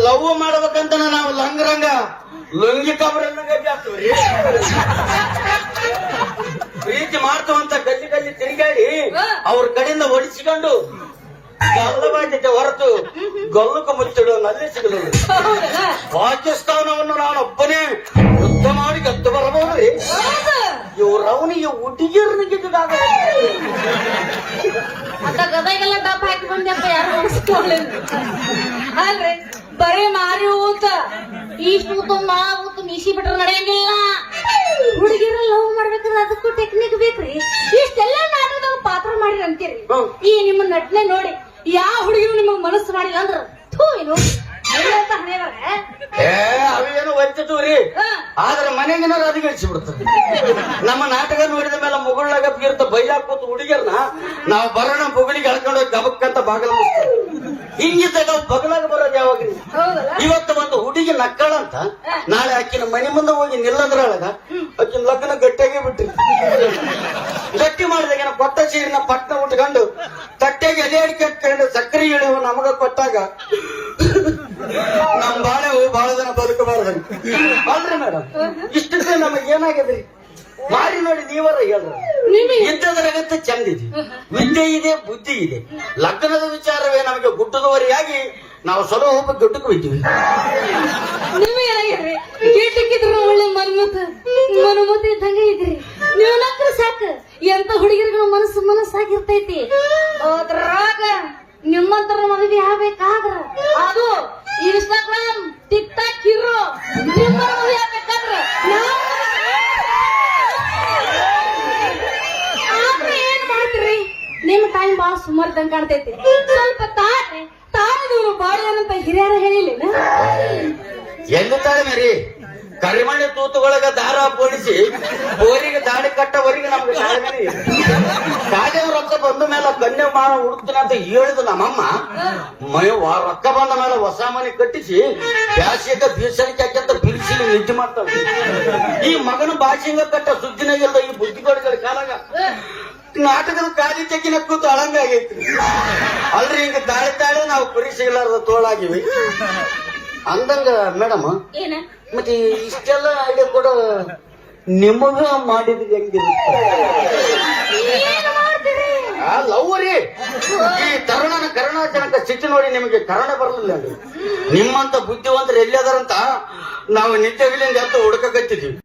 Love ಮಾಡ್ಬೇಕಂತ ನಾವು ಲಂಗರಂಗ ಲುಂಗಿ ಕಬರನ್ನ ಆಗ್ತೀವ್ರಿ. ಪ್ರೀತಿ ಮಾಡ್ತವಂತ ಗಲ್ಲಿ ಗಲ್ಲಿ ತಿರುಗಾಡಿ ಅವ್ರ ಕಡೆಯಿಂದ ಒಡಿಸಿಕೊಂಡು ಗಲ್ಲವಾಗಿದೆ ಹೊರತು ಗಲ್ಲಕ್ಕೆ ಮುಚ್ಚಿಡೋ ನಲ್ಲಿ ಸಿಗಲು ಪಾಕಿಸ್ತಾನವನ್ನು ನಾನು ಒಬ್ಬನೇ ಯುದ್ಧ ಮಾಡಿ ಗದ್ದು ಬರಬಹುದ್ರಿ. ಇವ್ರ ಅವನಿಗೆ ಹುಡುಗಿಯರ್ನಿಗೆ ಗದಗೆಲ್ಲ ಡಬ್ಬ ಹಾಕಿ ಬಂದಪ್ಪ ಯಾರು ಅಲ್ರಿ ಬರೀ ಮಾರಿ ಊತ ಇಷ್ಟು ಮಾತು ಮೀಸಿ ಬಿಟ್ರೆ ನಡೆಯಂಗಿಲ್ಲ. ಹುಡುಗಿರ ಲವ್ ಮಾಡ್ಬೇಕಾದ್ರೆ ಅದಕ್ಕೂ ಟೆಕ್ನಿಕ್ ಬೇಕ್ರಿ. ಇಷ್ಟೆಲ್ಲ ನಾಟಕದಾಗ ಪಾತ್ರ ಮಾಡಿರಿ ಅಂತೀರಿ. ಈ ನಿಮ್ಮ ನಟನೆ ನೋಡಿ ಯಾವ ಹುಡುಗಿರು ನಿಮಗ್ ಮನಸ್ಸು ಮಾಡಿಲ್ಲ ಅಂದ್ರ ಏನು ಅವೇನು ವಂಚಿತವ್ರಿ. ಆದ್ರೆ ಮನೆಗಿನವ್ರು ಅದಕ್ಕೆ ಇಳಿಸಿಬಿಡ್ತಾರೆ. ನಮ್ಮ ನಾಟಕ ನೋಡಿದ ಮೇಲೆ ಮುಗುಳ್ನಾಗ ಬೀರ್ತ ಬೈಲಾಕೋತ ಹುಡುಗಿಯರ್ನ ನಾವು ಬರೋಣ ಮುಗುಳಿಗೆ ಎಳ್ಕೊಂಡು ಗಬಕ್ಕಂತ ಬಾಗಲ ಹಿಂಗಿದ್ದಾಗ ಬಗಲಾಗ ಬರೋದು ಯಾವಾಗ? ಇವತ್ತು ಒಂದು ಹುಡುಗಿ ನಕ್ಕಳಂತ ನಾಳೆ ಆಕಿನ ಮನೆ ಮುಂದೆ ಹೋಗಿ ನಿಲ್ಲಂದ್ರೊಳಗ ಆಕಿನ ಲಗ್ನ ಗಟ್ಟಿಯಾಗಿ ಬಿಟ್ರಿ. ಗಟ್ಟಿ ಮಾಡಿದಾಗ ಕೊಟ್ಟ ಸೀರಿನ ಪಟ್ನ ಉಟ್ಕೊಂಡು ತಟ್ಟೆಗೆ ಎಲೆ ಅಡಿಕೆ ಹಾಕೊಂಡು ಸಕ್ಕರೆ ಇಳಿವು ನಮಗ ಕೊಟ್ಟಾಗ ನಮ್ ಬಾಳೆ ಬಹಳ ಜನ ಬದುಕಬಾರ್ದು ಅಲ್ರಿ ಮೇಡಮ್. ಇಷ್ಟಕ್ಕೆ ನಮಗ್ ಏನಾಗ್ಯದ್ರಿ? ಮಾರಿ ನೋಡಿ ನೀವರ ಹೇಳ್ರಿ. ಇದ್ದದ್ರಾಗಂತ ಚಂದ ಇದೆ, ವಿದ್ಯೆ ಇದೆ, ಬುದ್ಧಿ ಇದೆ. ಲಗ್ನದ ವಿಚಾರವೇ ನಮಗೆ ಗುಡ್ಡದವರಿಯಾಗಿ ನಾವು ಸೊಲ ಹೋಗ್ಬೇಕು ದುಡ್ಡಕ್ಕೆ ಹೋಗ್ತೀವಿ. ನೀವು ಏನಾಗಿರ್ರಿ ಗೇಟಕ್ಕಿದ್ರು ಒಳ್ಳೆ ಮನುಮತಿ ಇದ್ದಂಗೆ ಇದ್ರಿ. ನೀವು ನಕ್ರ ಸಾಕು ಎಂತ ಹುಡುಗಿರಿಗೂ ಮನಸ್ಸಾಗಿರ್ತೈತಿ. ಅದ್ರಾಗ ನಿಮ್ಮಂತರ ಮದುವೆ ಆಗ್ಬೇಕಾದ್ರ ಅದು ಇನ್ಸ್ಟಾಗ್ರಾಮ್ ಟಿಕ್ ಟಾಕ್ ಹೀರೋ ನಿಮ್ಮ ಮದುವೆ ಆಗ್ಬೇಕಾದ್ರ ಏನ್ ಮಾಡ್ತೀರಿ? ನಿಮ್ ಟೈಮ್ ಬಾಳ ಸುಮಾರ್ದಂಗ್ ಕಾಣ್ತೈತಿ. ಸ್ವಲ್ಪ ತಾಳಿದವ್ರು ಬಾಳ ಏನಂತ ಹಿರಿಯರ ಹೇಳಿಲ್ಲ. ಎಲ್ಲಿ ತಾಳೆ ಮೇರಿ ಕರಿಮಣಿ ತೂತುಗಳಿಗೆ ದಾರ ಪೋಲಿಸಿ ಬೋರಿಗೆ ದಾಡಿ ಕಟ್ಟವರಿಗೆ ನಮ್ಗೆ ಕಾದೇವ್ ರೊಕ್ಕ ಬಂದ ಮೇಲೆ ಕನ್ಯೆ ಮಾಡ ಹುಡುಕ್ತೀನಿ ಅಂತ ಹೇಳಿದ ನಮ್ಮಮ್ಮ ರೊಕ್ಕ ಬಂದ ಮೇಲೆ ಹೊಸ ಮನೆ ಕಟ್ಟಿಸಿ ಬ್ಯಾಸಿಗೆ ಬೀಸಣಿಕೆ ಹಾಕಂತ ಬಿಡಿಸಿ ನಿದ್ದೆ ಮಾಡ್ತಾಳೆ. ಈ ಮಗನ ಭಾಷೆಂಗ ಕಟ್ಟ ಸುದ್ದಿನಾಗಿಲ್ದ ಈ ಬುದ್ಧಿಗಳ ಕಾಲಾಗ ನಾಟಕದ ಕಾಲಿ ಚೆಕ್ಕಿನ ಕೂತು ಅಳಂಗಾಗೈತಿ. ಅಲ್ರಿ ಹಿಂಗ ತಾಳೆ ನಾವು ಕುರಿ ಸಿಗಲಾರ್ದ ತೋಳಾಗಿವಿ ಅಂದಂಗ ಮೇಡಮ್. ಮತ್ತೆ ಇಷ್ಟೆಲ್ಲ ಐಡಿಯಾ ಕೂಡ ನಿಮಗ ಮಾಡಿದ ಹೆಂಗಿರುತ್ತೆ? ಲವ್ ರೀ. ಈ ತರುಣನ ಕರುಣಾಜನಕ ಸ್ಥಿತಿ ನೋಡಿ ನಿಮಗೆ ಕರುಣ ಬರಲಿಲ್ಲ. ನಿಮ್ಮಂತ ಬುದ್ಧಿವಂತರು ಎಲ್ಲಿದಾರಂತ ನಾವು ನಿತ್ಯಗಳಿಂದ ಎದ್ದು ಹುಡುಕಕತ್ತಿದ್ವಿ.